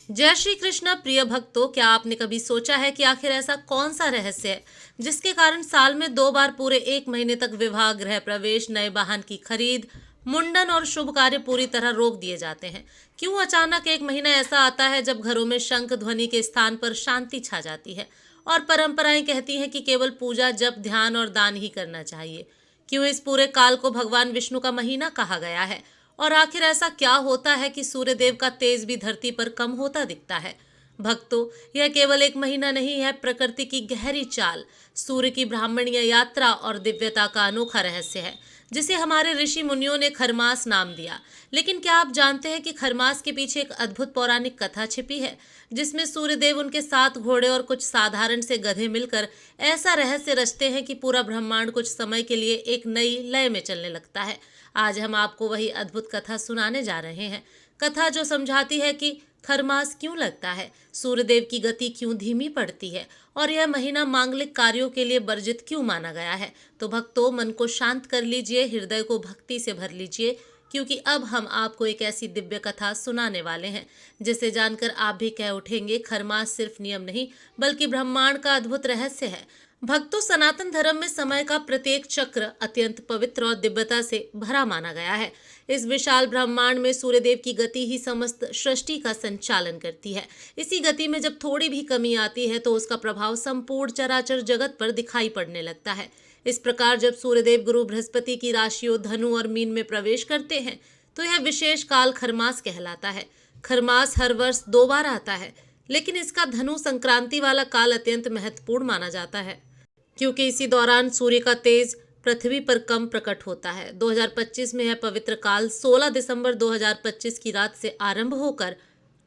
जय श्री कृष्ण प्रिय भक्तों, क्या आपने कभी सोचा है कि आखिर ऐसा कौन सा रहस्य है जिसके कारण साल में 2 बार पूरे 1 महीने तक विवाह, गृह प्रवेश, नए वाहन की खरीद, मुंडन और शुभ कार्य पूरी तरह रोक दिए जाते हैं। क्यों अचानक एक महीना ऐसा आता है जब घरों में शंख ध्वनि के स्थान पर शांति छा जाती है और परंपराएं कहती हैं कि केवल पूजा, जप, ध्यान और दान ही करना चाहिए। क्यों इस पूरे काल को भगवान विष्णु का महीना कहा गया है? और आखिर ऐसा क्या होता है कि सूर्यदेव का तेज भी धरती पर कम होता दिखता है? भक्तों, यह केवल एक महीना नहीं है, प्रकृति की गहरी चाल, सूर्य की ब्राह्मणीय यात्रा और दिव्यता का अनोखा रहस्य है, जिसे हमारे ऋषि मुनियों ने खरमास नाम दिया। लेकिन क्या आप जानते हैं कि खरमास के पीछे एक अद्भुत पौराणिक कथा छिपी है, जिसमें सूर्यदेव, उनके 7 घोड़े और कुछ साधारण से गधे मिलकर ऐसा रहस्य रचते हैं कि पूरा ब्रह्मांड कुछ समय के लिए एक नई लय में चलने लगता है। आज हम आपको वही अद्भुत कथा सुनाने जा रहे हैं। कथा जो समझाती है कि खरमास क्यों लगता है, सूर्यदेव की गति क्यों धीमी पड़ती है और यह महीना मांगलिक कार्यों के लिए वर्जित क्यों माना गया है। तो भक्तों, मन को शांत कर लीजिए, हृदय को भक्ति से भर लीजिए, क्योंकि अब हम आपको एक ऐसी दिव्य कथा सुनाने वाले हैं जिसे जानकर आप भी कह उठेंगे, खरमास सिर्फ नियम नहीं बल्कि ब्रह्मांड का अद्भुत रहस्य है। भक्तों, सनातन धर्म में समय का प्रत्येक चक्र अत्यंत पवित्र और दिव्यता से भरा माना गया है। इस विशाल ब्रह्मांड में सूर्यदेव की गति ही समस्त सृष्टि का संचालन करती है। इसी गति में जब थोड़ी भी कमी आती है तो उसका प्रभाव संपूर्ण चराचर जगत पर दिखाई पड़ने लगता है। इस प्रकार जब सूर्यदेव गुरु बृहस्पति की राशियों धनु और मीन में प्रवेश करते हैं तो यह विशेष काल खरमास कहलाता है। खरमास हर वर्ष 2 बार आता है, लेकिन इसका धनु संक्रांति वाला काल अत्यंत महत्वपूर्ण माना जाता है, क्योंकि इसी दौरान सूर्य का तेज पृथ्वी पर कम प्रकट होता है। 2025 में यह पवित्र काल 16 दिसंबर 2025 की रात से आरंभ होकर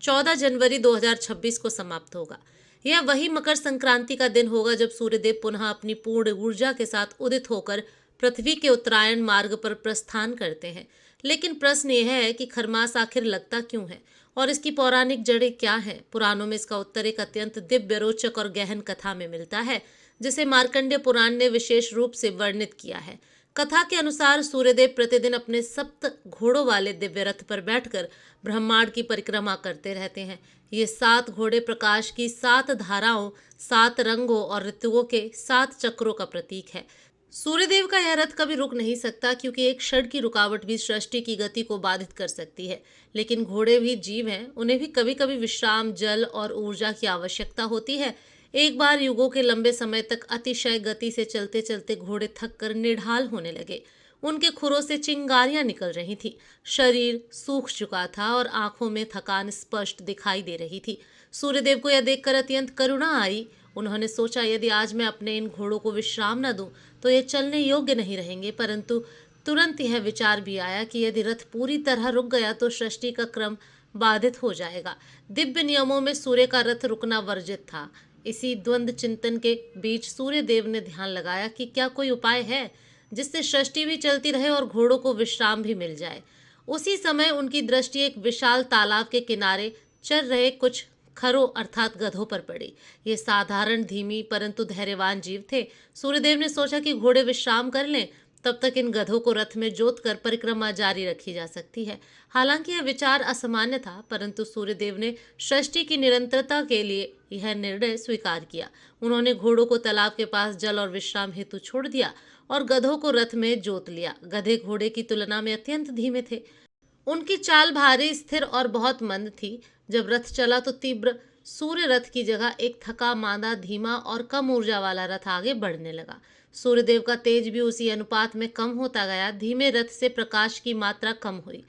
14 जनवरी 2026 को समाप्त होगा। यह वही मकर संक्रांति का दिन होगा जब सूर्यदेव पुनः अपनी पूर्ण ऊर्जा के साथ उदित होकर पृथ्वी के उत्तरायण मार्ग पर प्रस्थान करते हैं। लेकिन प्रश्न यह है कि खरमास आखिर लगता क्यों है और इसकी पौराणिक जड़ें क्या हैं? पुराणों में इसका उत्तर एक अत्यंत दिव्य, रोचक और गहन कथा में मिलता है, जिसे मार्कंडेय पुराण ने विशेष रूप से वर्णित किया है। कथा के अनुसार सूर्यदेव प्रतिदिन अपने 7 घोड़ों वाले दिव्य रथ पर बैठकर ब्रह्मांड की परिक्रमा करते रहते हैं। ये 7 घोड़े प्रकाश की 7 धाराओं, 7 रंगों और ऋतुओं के 7 चक्रों का प्रतीक है। सूर्यदेव का यह रथ कभी रुक नहीं सकता, क्योंकि एक क्षण की रुकावट भी सृष्टि की गति को बाधित कर सकती है। लेकिन घोड़े भी जीव हैं, उन्हें भी कभी कभी विश्राम, जल और ऊर्जा की आवश्यकता होती है। एक बार युगों के लंबे समय तक अतिशय गति से चलते चलते घोड़े थक कर निढाल होने लगे। उनके खुरों से चिंगारियां निकल रही थी, शरीर सूख चुका था और आंखों में थकान स्पष्ट दिखाई दे रही थी। सूर्यदेव को यह देखकर अत्यंत करुणा आई। उन्होंने सोचा, यदि आज मैं अपने इन घोड़ों को विश्राम न दूं तो ये चलने योग्य नहीं रहेंगे। परंतु तुरंत यह विचार भी आया कि यदि रथ पूरी तरह रुक गया तो सृष्टि का क्रम बाधित हो जाएगा। दिव्य नियमों में सूर्य का रथ रुकना वर्जित था। इसी द्वंद्व चिंतन के बीच सूर्यदेव ने ध्यान लगाया कि क्या कोई उपाय है जिससे सृष्टि भी चलती रहे और घोड़ों को विश्राम भी मिल जाए। उसी समय उनकी दृष्टि एक विशाल तालाब के किनारे चल रहे कुछ खरों अर्थात गधों पर पड़ी। ये साधारण, धीमी परंतु धैर्यवान जीव थे। सूर्यदेव ने सोचा कि घोड़े विश्राम कर लें, तब तक इन गधों को रथ में जोत कर परिक्रमा जारी रखी जा सकती है। हालांकि यह विचार असामान्य था, परंतु सूर्यदेव ने सृष्टि की निरंतरता के लिए यह निर्णय स्वीकार किया। उन्होंने घोड़ों को तालाब के पास जल और विश्राम हेतु छोड़ दिया और गधों को रथ में जोत लिया। गधे घोड़े की तुलना में अत्यंत धीमे थे। उनकी चाल भारी, स्थिर और बहुत मंद थी। जब रथ चला तो तीव्र सूर्य रथ की जगह एक थका मांदा, धीमा और कम ऊर्जा वाला रथ आगे बढ़ने लगा। सूर्यदेव का तेज भी उसी अनुपात में कम होता गया। धीमे रथ से प्रकाश की मात्रा कम हुई,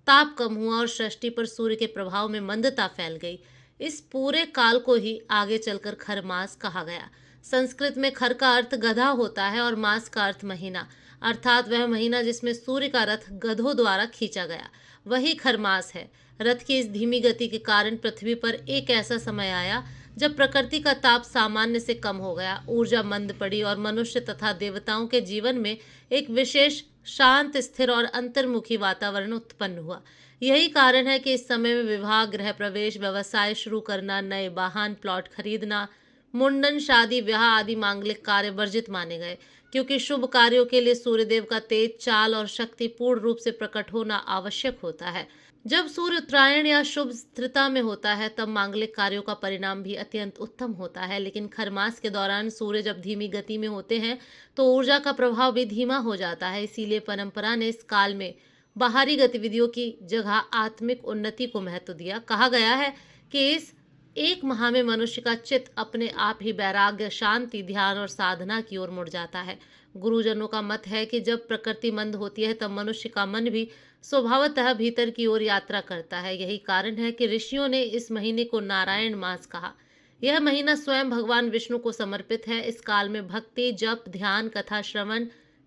ताप कम हुआ और सृष्टि पर सूर्य के प्रभाव में मंदता फैल गई। इस पूरे काल को ही आगे चलकर खरमास कहा गया। संस्कृत में खर का अर्थ गधा होता है और मास का अर्थ महीना, अर्थात वह महीना जिसमें सूर्य का रथ गधों द्वारा खींचा गया, वही खरमास है। रथ की इस धीमी गति के कारण पृथ्वी पर एक ऐसा समय आया जब प्रकृति का ताप सामान्य से कम हो गया, ऊर्जा मंद पड़ी और मनुष्य तथा देवताओं के जीवन में एक विशेष शांत, स्थिर और अंतर्मुखी वातावरण उत्पन्न हुआ। यही कारण है कि इस समय में विवाह, गृह प्रवेश, व्यवसाय शुरू करना, नए वाहन, प्लॉट खरीदना, मुंडन, शादी, ब्याह आदि मांगलिक कार्य वर्जित माने गए, क्योंकि शुभ कार्यों के लिए सूर्यदेव का तेज, चाल और शक्ति पूर्ण रूप से प्रकट होना आवश्यक होता है। जब सूर्य उत्तरायण या शुभ स्थिरता में होता है तब मांगलिक कार्यों का परिणाम भी अत्यंत उत्तम होता है, लेकिन खरमास के दौरान सूर्य जब धीमी गति में होते हैं तो ऊर्जा का प्रभाव भी धीमा हो जाता है। इसीलिए परंपरा ने इस काल में बाहरी गतिविधियों की जगह आत्मिक उन्नति को महत्व दिया। कहा गया है कि इस एक माह में मनुष्य का चित्त अपने आप ही वैराग्य, शांति, ध्यान और साधना की ओर मुड़ जाता है। गुरुजनों का मत है कि जब प्रकृति मंद होती है तब मनुष्य का मन भी स्वभावतः भीतर की ओर यात्रा करता है। यही कारण है कि ऋषियों ने इस महीने को नारायण मास कहा। यह महीना स्वयं भगवान विष्णु को समर्पित है। इस काल में भक्ति, जप, ध्यान, कथा श्रवण,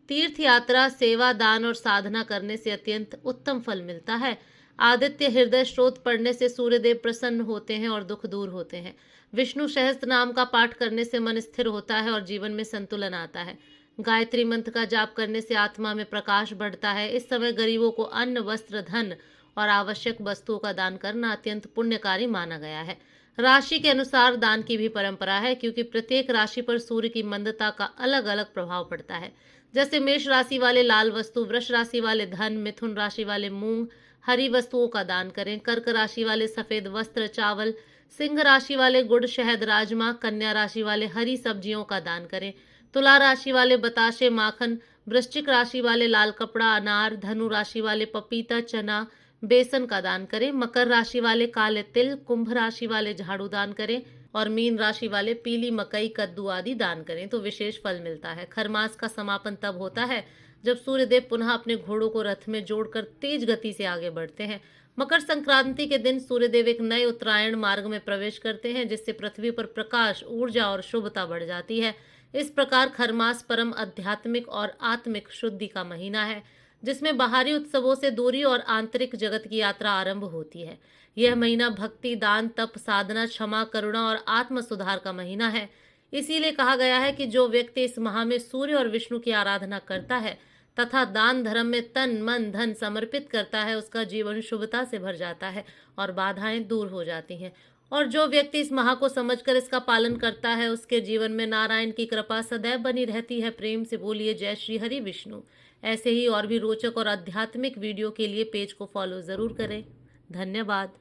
तीर्थ यात्रा, सेवा, दान और साधना करने से अत्यंत उत्तम फल मिलता है। आदित्य हृदय स्रोत पढ़ने से सूर्यदेव प्रसन्न होते हैं और दुख दूर होते हैं। विष्णु सहस्त्र नाम का पाठ करने से मन स्थिर होता है और जीवन में संतुलन आता है। गायत्री मंत्र का जाप करने से आत्मा में प्रकाश बढ़ता है। इस समय गरीबों को अन्न, वस्त्र, धन और आवश्यक वस्तुओं का दान करना अत्यंत पुण्यकारी माना गया है। राशि के अनुसार दान की भी परंपरा है, क्योंकि प्रत्येक राशि पर सूर्य की मंदता का अलग अलग प्रभाव पड़ता है। जैसे मेष राशि वाले लाल वस्तु, वृष राशि वाले धन, मिथुन राशि वाले मूंग, हरी वस्तुओं का दान करें। कर्क राशि वाले सफेद वस्त्र, चावल, सिंह राशि वाले गुड़, शहद, राजमा, कन्या राशि वाले हरी सब्जियों का दान करें। तुला राशि वाले बताशे, माखन, वृश्चिक राशि वाले लाल कपड़ा, अनार, धनु राशि वाले पपीता, चना, बेसन का दान करें। मकर राशि वाले काले तिल, कुंभ राशि वाले झाड़ू दान करें और मीन राशि वाले पीली मकई, कद्दू आदि दान करें तो विशेष फल मिलता है। खरमास का समापन तब होता है जब सूर्यदेव पुनः अपने घोड़ों को रथ में जोड़कर तेज गति से आगे बढ़ते हैं। मकर संक्रांति के दिन सूर्यदेव एक नए उत्तरायण मार्ग में प्रवेश करते हैं, जिससे पृथ्वी पर प्रकाश, ऊर्जा और शुभता बढ़ जाती है। इस प्रकार खरमास परम आध्यात्मिक और आत्मिक शुद्धि का महीना है, जिसमें बाहरी उत्सवों से दूरी और आंतरिक जगत की यात्रा आरंभ होती है। यह महीना भक्ति, दान, तप, साधना, क्षमा, करुणा और आत्म सुधार का महीना है। इसीलिए कहा गया है कि जो व्यक्ति इस माह में सूर्य और विष्णु की आराधना करता है तथा दान धर्म में तन, मन, धन समर्पित करता है, उसका जीवन शुभता से भर जाता है और बाधाएं दूर हो जाती हैं। और जो व्यक्ति इस माह को समझकर इसका पालन करता है, उसके जीवन में नारायण की कृपा सदैव बनी रहती है। प्रेम से बोलिए जय श्री हरि विष्णु। ऐसे ही और भी रोचक और आध्यात्मिक वीडियो के लिए पेज को फॉलो जरूर करें। धन्यवाद।